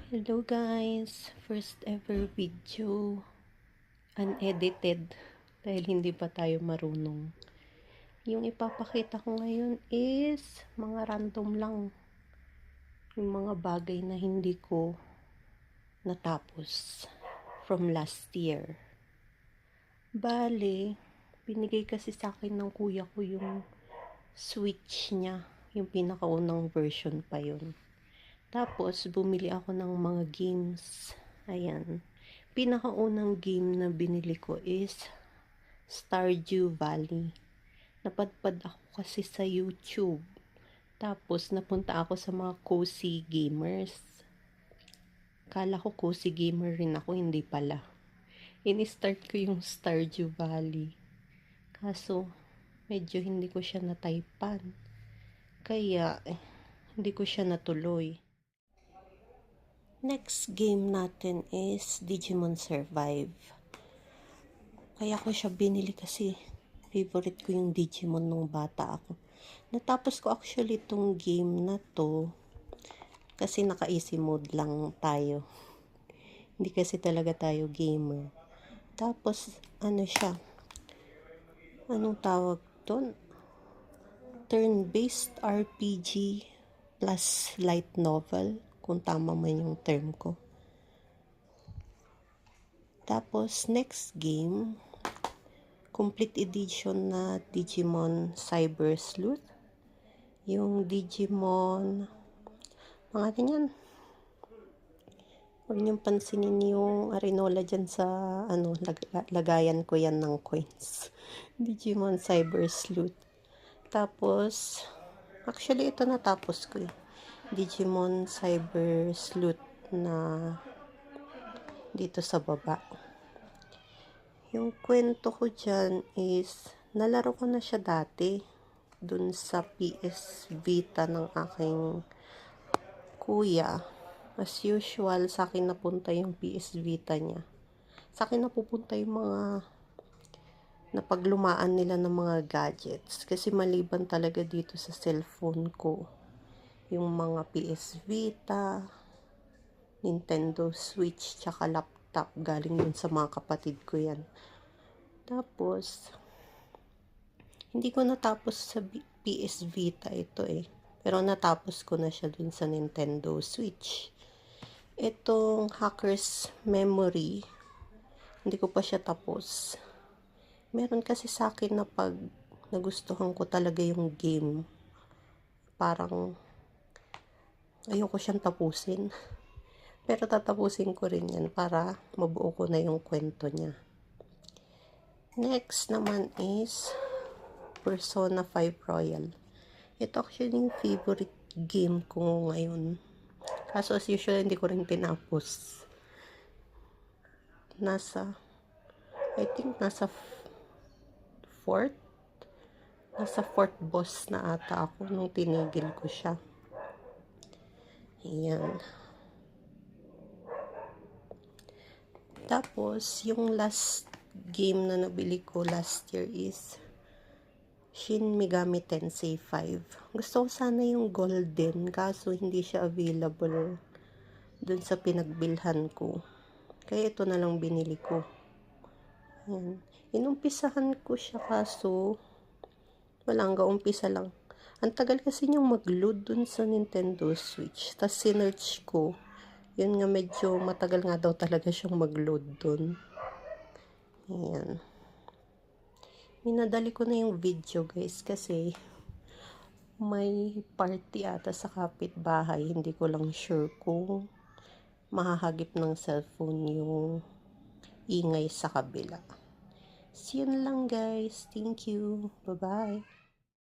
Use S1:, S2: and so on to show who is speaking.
S1: Hello guys, first ever video, unedited dahil hindi pa tayo marunong. Yung ipapakita ko ngayon is mga random lang, yung mga bagay na hindi ko natapos from last year. Bale, binigay kasi sa akin ng kuya ko yung Switch niya, yung pinakaunang version pa yun. Tapos, bumili ako ng mga games. Ayan. Pinakaunang game na binili ko is Stardew Valley. Napadpad ako kasi sa YouTube. Tapos, napunta ako sa mga cozy gamers. Kala ko cozy gamer rin ako, hindi pala. In-start ko yung Stardew Valley. Kaso, medyo hindi ko siya nataypan. Kaya, hindi ko siya natuloy. Next game natin is Digimon Survive. Kaya ko siya binili kasi favorite ko yung Digimon nung bata ako. Natapos ko actually itong game na to kasi naka-easy mode lang tayo. Hindi kasi talaga tayo gamer. Tapos, ano siya? Anong tawag doon? Turn-based RPG plus light novel, kung tama man yung term ko. Tapos, next game, complete edition na Digimon Cyber Sleuth. Yung Digimon, mga ganyan. Huwag niyong pansinin yung Arinola dyan sa, lagayan ko yan ng coins. Digimon Cyber Sleuth. Tapos, actually, ito natapos ko eh. Digimon Cyber Sleuth na dito sa baba. Yung kwento ko dyan is, nalaro ko na siya dati dun sa PS Vita ng aking kuya. As usual, sa akin napunta yung PS Vita niya. Sa akin napupunta yung mga napaglumaan nila ng mga gadgets. Kasi maliban talaga dito sa cellphone ko, yung mga PS Vita, Nintendo Switch, tsaka laptop, galing dun sa mga kapatid ko yan. Tapos, hindi ko natapos sa PS Vita ito eh. Pero natapos ko na siya dun sa Nintendo Switch. Itong Hacker's Memory, hindi ko pa siya tapos. Meron kasi sa akin na pag nagustuhan ko talaga yung game, parang ayoko siyang tapusin. Pero tatapusin ko rin yan para mabuo ko na yung kwento niya. Next naman is Persona 5 Royal. Ito actually yung favorite game ko ngayon. Kaso as usual, hindi ko rin tinapos. I think nasa fourth boss na ata ako nung tinigil ko siya. Ayan. Tapos, yung last game na nabili ko last year is Shin Megami Tensei 5. Gusto ko sana yung golden, kaso hindi siya available dun sa pinagbilhan ko. Kaya ito na lang binili ko. Ayan. Inumpisahan ko siya kaso wala, hanggang umpisa lang. Ang tagal kasi niyang mag-load dun sa Nintendo Switch. Tapos sinearch ko, yun nga medyo matagal nga daw talaga siyang mag-load dun. Ayan. Minadali ko na yung video guys kasi may party ata sa kapitbahay. Hindi ko lang sure kung mahahagip ng cellphone yung ingay sa kabila. See you lang guys. Thank you. Bye-bye.